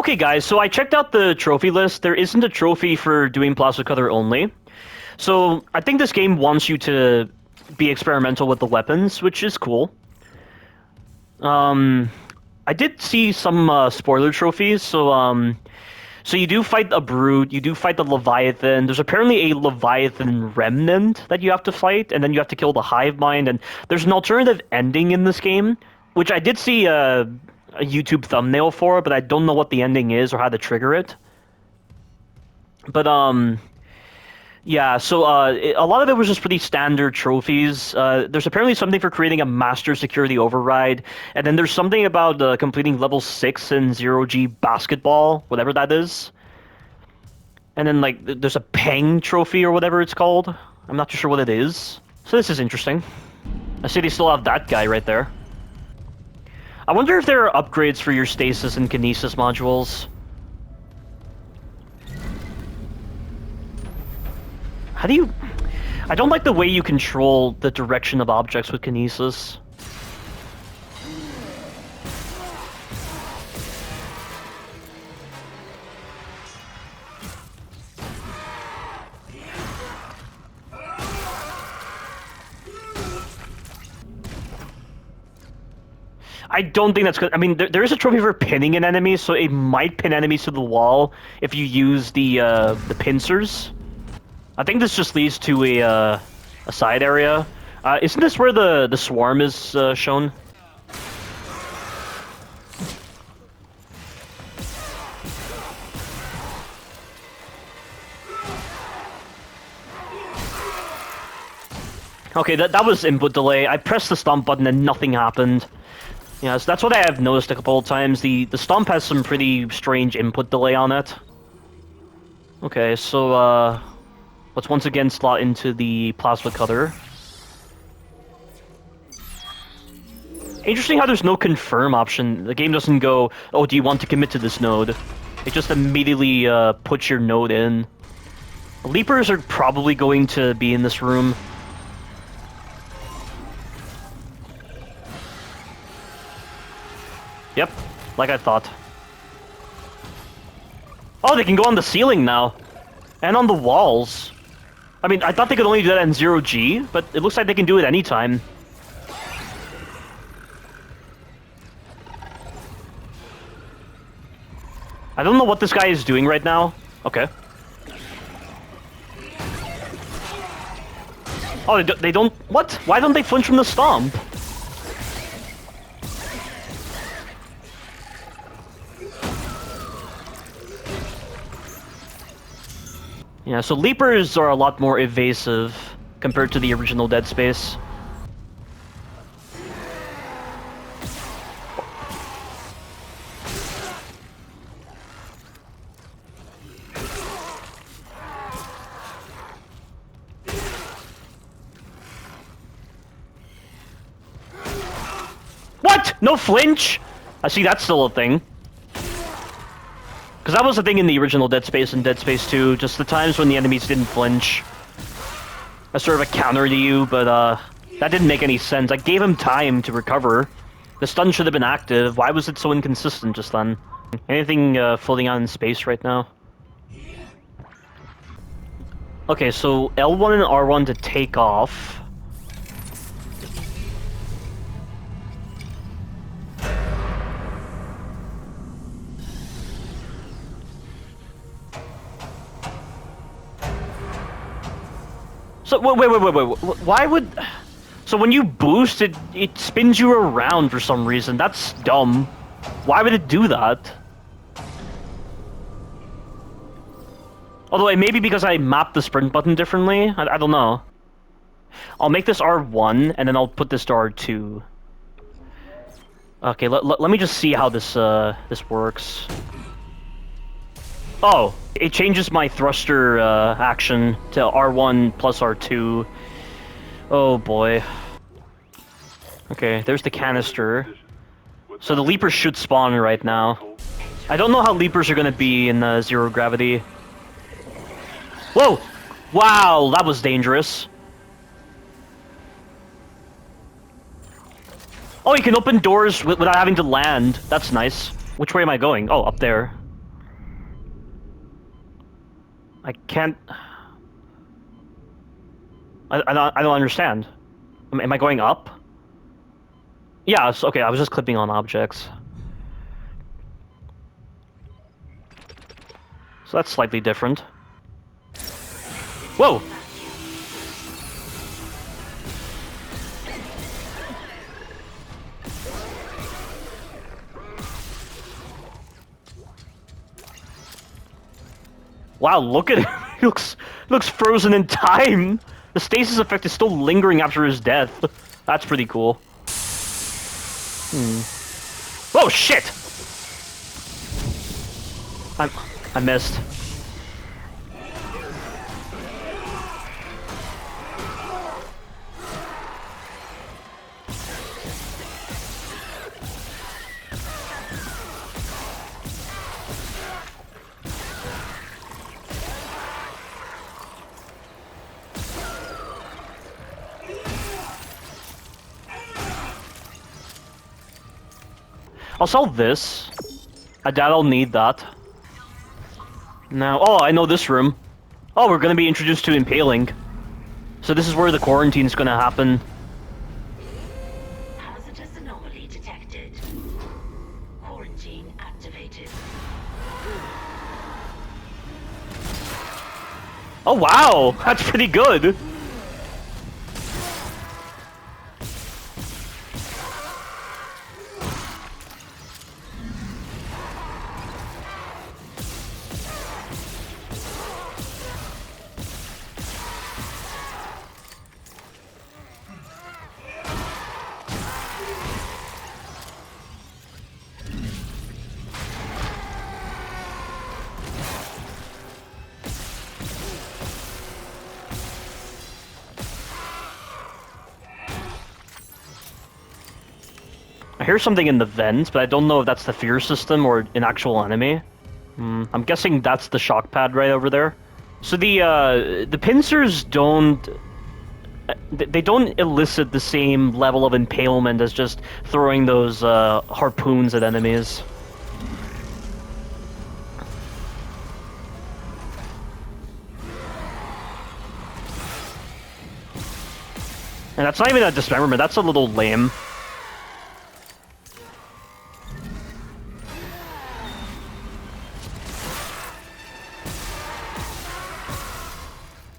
Okay, guys, so I checked out the trophy list. There isn't a trophy for doing Plasma Cutter only. So I think this game wants you to be experimental with the weapons, which is cool. I did see some spoiler trophies, so you do fight a Brute, you do fight the Leviathan. There's apparently a Leviathan Remnant that you have to fight, and then you have to kill the Hive Mind, and there's an alternative ending in this game, which I did see a YouTube thumbnail for, but I don't know what the ending is or how to trigger it. But, yeah, so a lot of it was just pretty standard trophies. There's apparently something for creating a master security override, and then there's something about completing level 6 in Zero-G basketball, whatever that is. And then, like, there's a Peng trophy or whatever it's called. I'm not too sure what it is. So this is interesting. I see they still have that guy right there. I wonder if there are upgrades for your stasis and kinesis modules. How do you... I don't like the way you control the direction of objects with kinesis. I don't think that's good. I mean, there is a trophy for pinning an enemy, so it might pin enemies to the wall if you use the pincers. I think this just leads to a side area. Isn't this where the swarm is shown? Okay, that was input delay. I pressed the stomp button and nothing happened. Yeah, so that's what I have noticed a couple of times. The stomp has some pretty strange input delay on it. Okay, so let's once again slot into the Plasma Cutter. Interesting how there's no confirm option. The game doesn't go, oh, do you want to commit to this node? It just immediately puts your node in. Leapers are probably going to be in this room. Yep, like I thought. Oh, they can go on the ceiling now. And on the walls. I mean, I thought they could only do that in Zero-G, but it looks like they can do it anytime. I don't know what this guy is doing right now. Okay. Oh, they don't... What? Why don't they flinch from the stomp? Yeah, so Leapers are a lot more evasive compared to the original Dead Space. What? No flinch? I see that's still a thing. Because that was the thing in the original Dead Space and Dead Space 2, just the times when the enemies didn't flinch. As sort of a counter to you, but that didn't make any sense. I gave him time to recover. The stun should have been active. Why was it so inconsistent just then? Anything floating out in space right now? Okay, so L1 and R1 to take off. So, wait, why would... So when you boost, it spins you around for some reason. That's dumb. Why would it do that? Although, it may be because I mapped the sprint button differently. I don't know. I'll make this R1, and then I'll put this to R2. Okay, let me just see how this works. Oh, it changes my thruster action to R1 plus R2. Oh boy. Okay, there's the canister. So the Leapers should spawn right now. I don't know how Leapers are gonna be in zero gravity. Whoa! Wow, that was dangerous. Oh, you can open doors without having to land. That's nice. Which way am I going? Oh, up there. I can't... I don't understand. Am I going up? Yeah, okay, I was just clipping on objects. So that's slightly different. Whoa! Wow, look at him! He looks frozen in time! The stasis effect is still lingering after his death. That's pretty cool. Whoa, shit! I missed. I'll sell this. I doubt I'll need that. Now, oh, I know this room. Oh, we're gonna be introduced to impaling. So this is where the quarantine is gonna happen. Hazardous anomaly detected. Quarantine activated. Oh wow, that's pretty good. I hear something in the vents, but I don't know if that's the fear system or an actual enemy. I'm guessing that's the shock pad right over there. So the pincers don't... They don't elicit the same level of impalement as just throwing those harpoons at enemies. And that's not even a dismemberment, that's a little lame.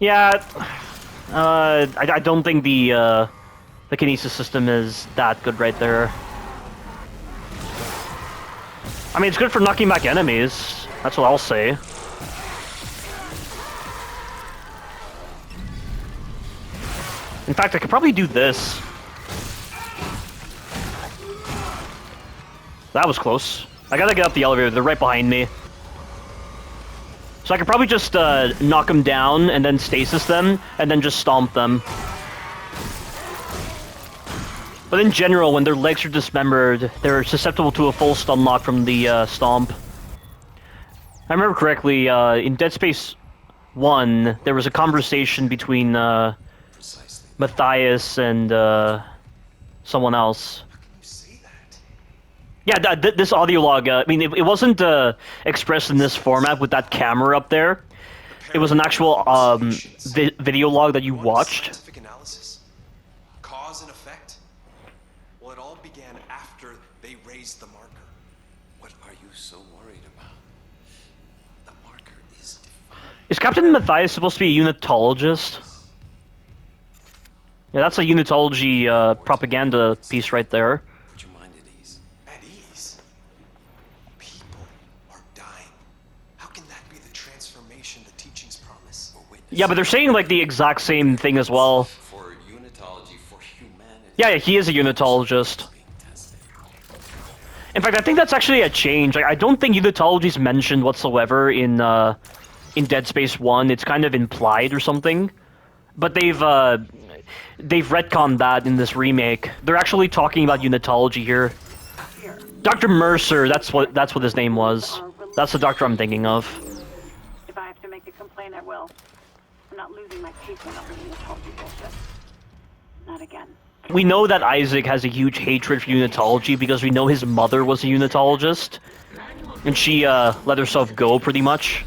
Yeah, I don't think the kinesis system is that good right there. I mean, it's good for knocking back enemies. That's what I'll say. In fact, I could probably do this. That was close. I gotta get up the elevator. They're right behind me. So I could probably just knock them down and then stasis them, and then just stomp them. But in general, when their legs are dismembered, they're susceptible to a full stun lock from the stomp. I remember correctly, in Dead Space 1, there was a conversation between Matthias and someone else. Yeah, this audio log, I mean, it wasn't expressed in this format with that camera up there. It was an actual video log that you watched. Scientific analysis? Cause and effect? Well, it all began after they raised the marker. What are you so worried about? The marker is defined. Is Captain Matthias supposed to be a unitologist? Yeah, that's a unitology propaganda piece right there. Put your mind at ease. At ease? People are dying. How can that be the transformation the teachings promise? We're witnessing Yeah, but they're saying like the exact same thing as well. for unitology for humanity. Yeah, he is a unitologist. Being tested. In fact, I think that's actually a change. Like, I don't think unitology is mentioned whatsoever in Dead Space 1. It's kind of implied or something. But they've retconned that in this remake. They're actually talking about unitology here. Dr. Mercer, that's what his name was. That's the doctor I'm thinking of. If I have to make a complaint, I will. I'm not losing my peace over unitology bullshit. Not again. We know that Isaac has a huge hatred for unitology because we know his mother was a unitologist. And she let herself go, pretty much.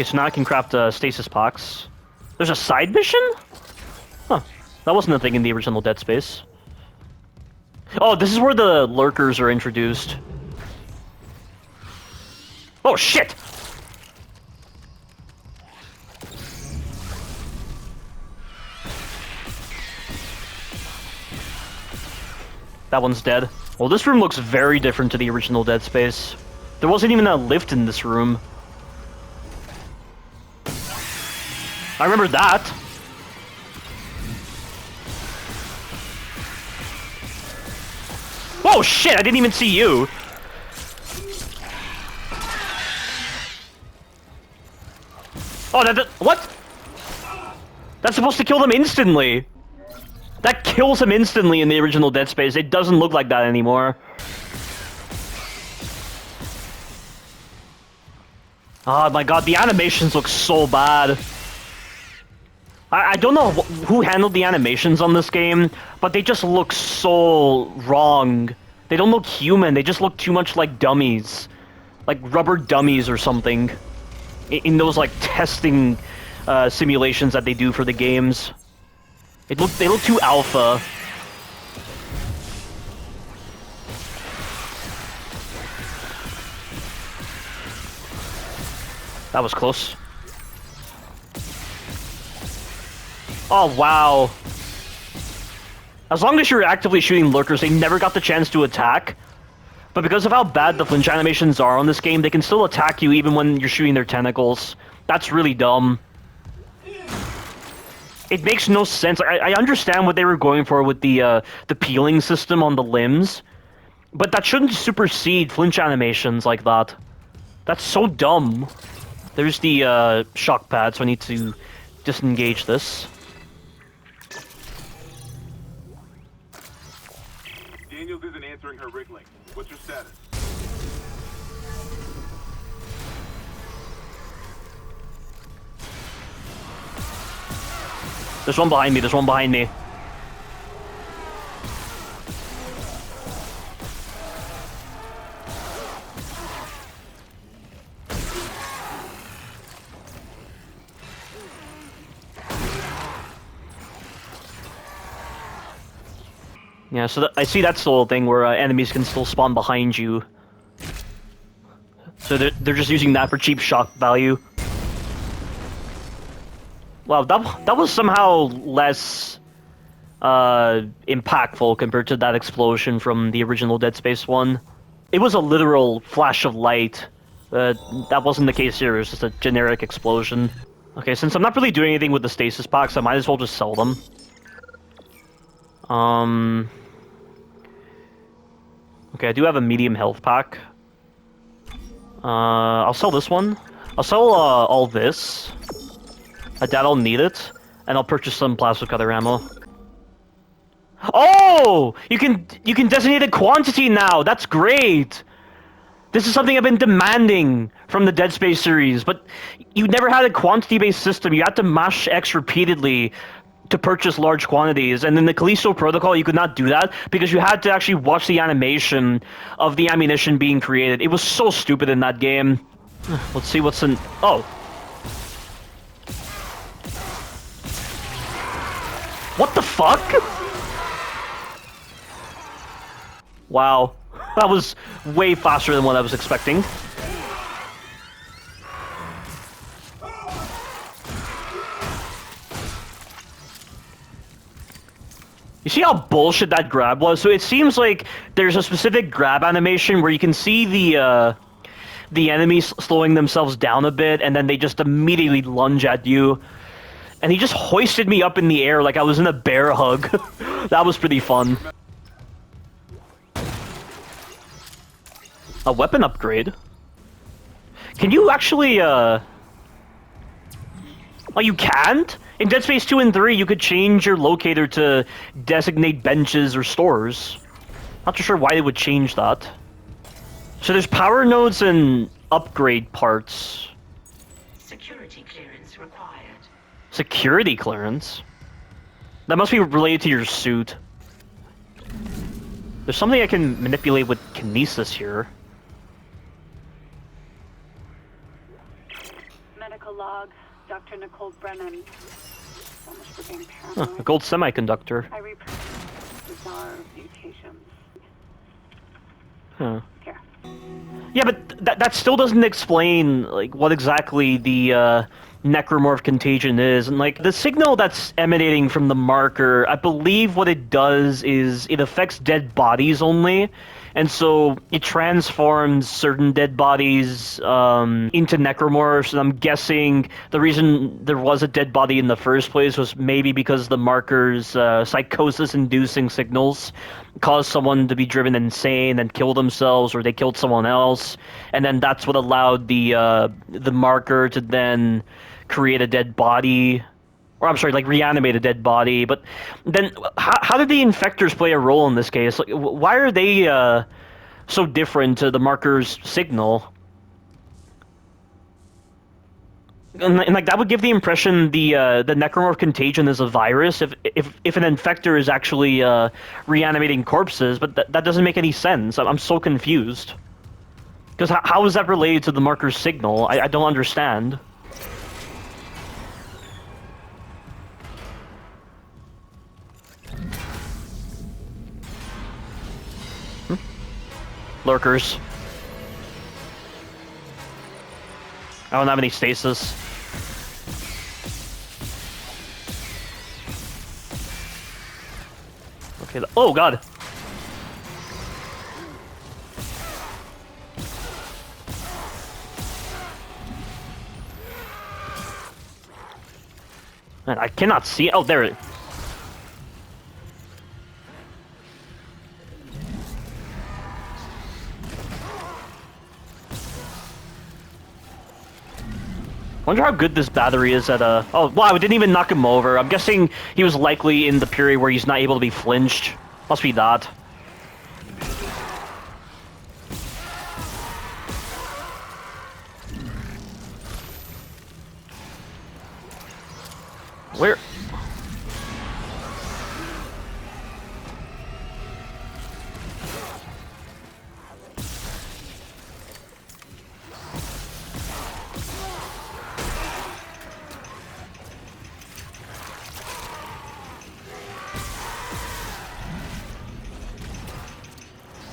Okay, so now I can craft a stasis box. There's a side mission? Huh. That wasn't a thing in the original Dead Space. Oh, this is where the lurkers are introduced. Oh, shit! That one's dead. Well, this room looks very different to the original Dead Space. There wasn't even a lift in this room. I remember that. Oh shit, I didn't even see you. Oh, what? That's supposed to kill them instantly. That kills him instantly in the original Dead Space. It doesn't look like that anymore. Oh my god, the animations look so bad. I don't know who handled the animations on this game, but they just look so wrong. They don't look human, they just look too much like dummies. Like rubber dummies or something. In those like testing simulations that they do for the games. They look too alpha. That was close. Oh, wow. As long as you're actively shooting lurkers, they never got the chance to attack. But because of how bad the flinch animations are on this game, they can still attack you even when you're shooting their tentacles. That's really dumb. It makes no sense. I understand what they were going for with the peeling system on the limbs. But that shouldn't supersede flinch animations like that. That's so dumb. There's the shock pad, so I need to disengage this. Daniels isn't answering her rig link. What's your status? There's one behind me, there's one behind me. Yeah, so I see that's the little thing where enemies can still spawn behind you. So they're just using that for cheap shock value. Wow, that was somehow less impactful compared to that explosion from the original Dead Space 1. It was a literal flash of light. That wasn't the case here, it was just a generic explosion. Okay, since I'm not really doing anything with the stasis packs, I might as well just sell them. Okay, I do have a medium health pack. I'll sell this one. I'll sell all this. I doubt I'll need it. And I'll purchase some plasma cutter ammo. Oh! You can designate a quantity now! That's great! This is something I've been demanding from the Dead Space series, but you never had a quantity-based system. You had to mash X repeatedly to purchase large quantities, and in the Callisto Protocol you could not do that because you had to actually watch the animation of the ammunition being created. It was so stupid in that game. Let's see what's in... Oh! What the fuck? Wow. That was way faster than what I was expecting. You see how bullshit that grab was? So it seems like there's a specific grab animation where you can see the enemies slowing themselves down a bit, and then they just immediately lunge at you. And he just hoisted me up in the air like I was in a bear hug. That was pretty fun. A weapon upgrade? Can you actually, Oh, you can't? In Dead Space 2 and 3, you could change your locator to designate benches or stores. Not too sure why they would change that. So there's power nodes and upgrade parts. Security clearance required. Security clearance? That must be related to your suit. There's something I can manipulate with kinesis here. Medical log, Dr. Nicole Brennan. So much for being Huh, paranoid. a gold semiconductor. I reproduced bizarre mutations. Huh. Here. Yeah, but that still doesn't explain like what exactly the necromorph contagion is, and like the signal that's emanating from the marker. I believe what it does is it affects dead bodies only, and so it transforms certain dead bodies into necromorphs. And I'm guessing the reason there was a dead body in the first place was maybe because the marker's psychosis-inducing signals caused someone to be driven insane and kill themselves, or they killed someone else, and then that's what allowed the marker to then create a dead body, or I'm sorry, like reanimate a dead body. But then how did the infectors play a role in this case? Like, why are they so different to the marker's signal? And like that would give the impression the necromorph contagion is a virus if an infector is actually reanimating corpses, but that doesn't make any sense. I'm so confused. Because how is that related to the marker's signal? I don't understand. Lurkers. I don't have any stasis. Okay, oh god! Man, I cannot see. Oh, there it. Wonder how good this battery is at oh wow, it didn't even knock him over. I'm guessing he was likely in the period where he's not able to be flinched. Must be that. Where?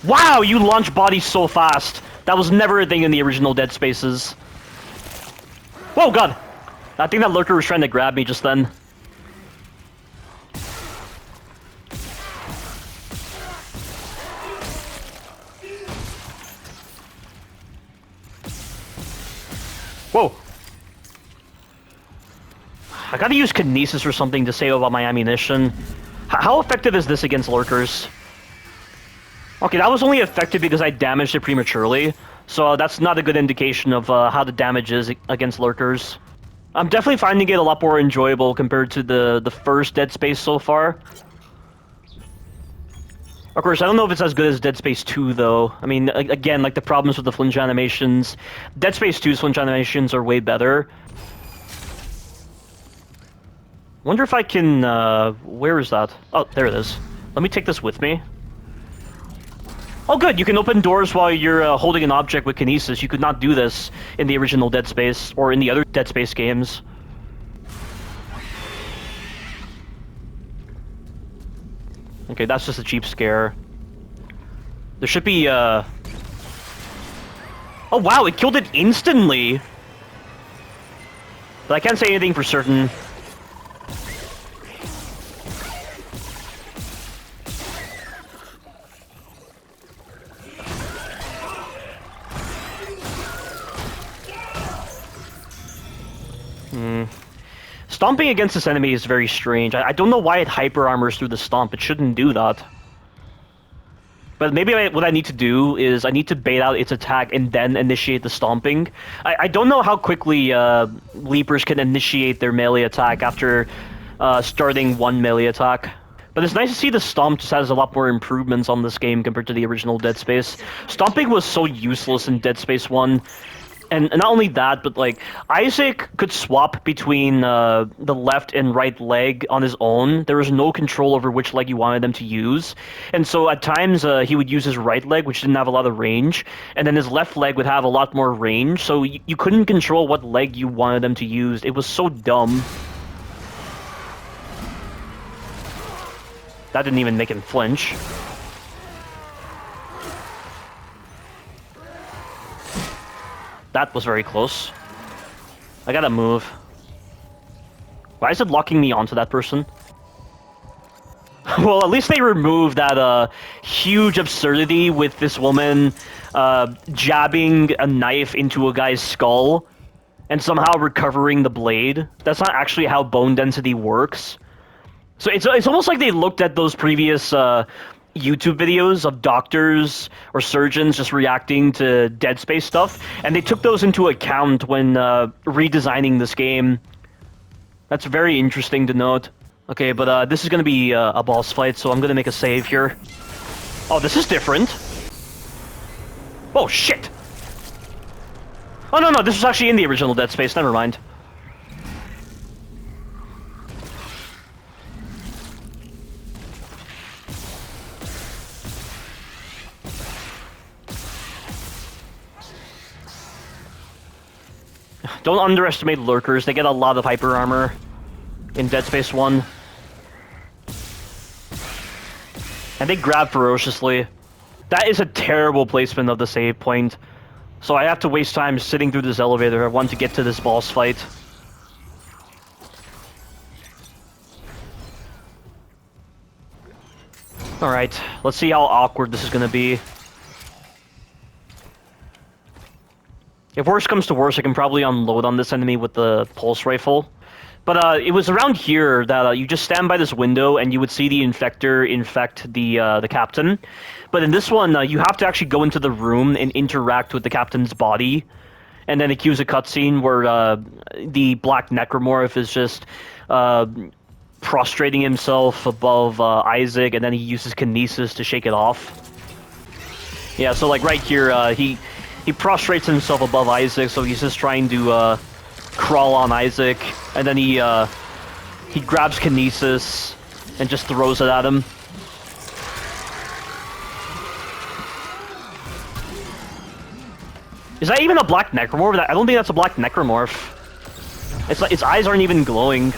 Wow, you launch bodies so fast. That was never a thing in the original Dead Spaces. Whoa, god! I think that lurker was trying to grab me just then. Whoa. I gotta use Kinesis or something to save about my ammunition. How effective is this against lurkers? Okay, that was only effective because I damaged it prematurely, so that's not a good indication of how the damage is against lurkers. I'm definitely finding it a lot more enjoyable compared to the first Dead Space so far. Of course, I don't know if it's as good as Dead Space 2, though. I mean, again, like the problems with the flinch animations, Dead Space 2's flinch animations are way better. Wonder if I can, where is that? Oh, there it is. Let me take this with me. Oh good, you can open doors while you're holding an object with Kinesis. You could not do this in the original Dead Space, or in the other Dead Space games. Okay, that's just a cheap scare. There should be, Oh wow, it killed it instantly! But I can't say anything for certain. Stomping against this enemy is very strange. I don't know why it hyper armors through the stomp. It shouldn't do that. But maybe what I need to do is I need to bait out its attack and then initiate the stomping. I don't know how quickly Leapers can initiate their melee attack after starting one melee attack. But it's nice to see the Stomp just has a lot more improvements on this game compared to the original Dead Space. Stomping was so useless in Dead Space 1. And not only that, but like Isaac could swap between the left and right leg on his own. There was no control over which leg you wanted them to use, and so at times he would use his right leg, which didn't have a lot of range, and then his left leg would have a lot more range. So you couldn't control what leg you wanted them to use. It was so dumb. That didn't even make him flinch. That was very close. I gotta move. Why is it locking me onto that person? Well, at least they removed that huge absurdity with this woman jabbing a knife into a guy's skull and somehow recovering the blade. That's not actually how bone density works. So it's almost like they looked at those previous YouTube videos of doctors or surgeons just reacting to Dead Space stuff, and they took those into account when redesigning this game. That's very interesting to note. Okay, but this is gonna be a boss fight, so I'm gonna make a save here. Oh, this is different. Oh, shit! Oh, no, this was actually in the original Dead Space, never mind. Don't underestimate lurkers, they get a lot of hyper armor in Dead Space 1. And they grab ferociously. That is a terrible placement of the save point. So I have to waste time sitting through this elevator. I want to get to this boss fight. Alright, let's see how awkward this is gonna be. If worse comes to worse, I can probably unload on this enemy with the pulse rifle. But it was around here that you just stand by this window and you would see the infector infect the captain. But in this one, you have to actually go into the room and interact with the captain's body. And then it cues a cutscene where the black necromorph is just prostrating himself above Isaac, and then he uses kinesis to shake it off. Yeah, so like right here, he prostrates himself above Isaac, so he's just trying to crawl on Isaac, and then he grabs kinesis and just throws it at him. Is that even a black necromorph? I don't think that's a black necromorph. It's like its eyes aren't even glowing.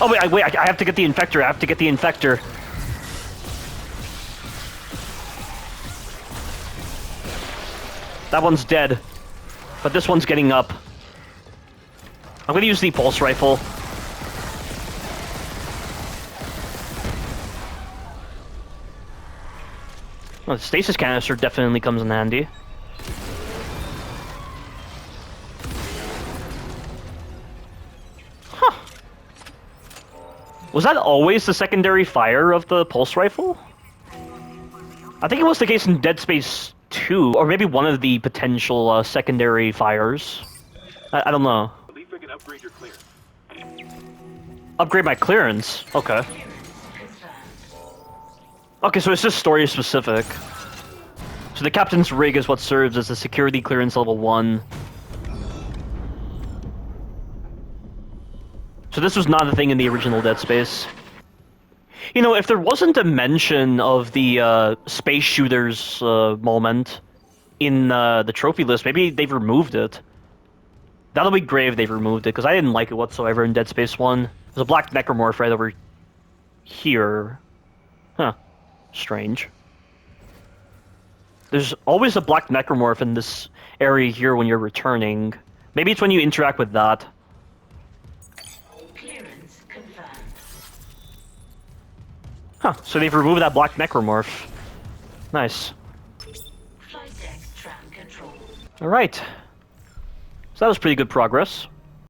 Oh wait, I have to get the infector. I have to get the infector. That one's dead, but this one's getting up. I'm gonna use the pulse rifle. Oh, the stasis canister definitely comes in handy. Huh. Was that always the secondary fire of the pulse rifle? I think it was the case in Dead Space 2, or maybe one of the potential secondary fires. I don't know. At least I can upgrade your clearance. Upgrade my clearance? Okay. Okay, so it's just story specific. So the captain's rig is what serves as a security clearance level 1. So this was not a thing in the original Dead Space. You know, if there wasn't a mention of the space shooters moment in the trophy list, maybe they've removed it. That'll be great if they've removed it, because I didn't like it whatsoever in Dead Space 1. There's a black necromorph right over here. Huh. Strange. There's always a black necromorph in this area here when you're returning. Maybe it's when you interact with that. Clearance confirmed. Huh, so they've removed that black necromorph. Nice. Flight deck tram control. Alright. So that was pretty good progress.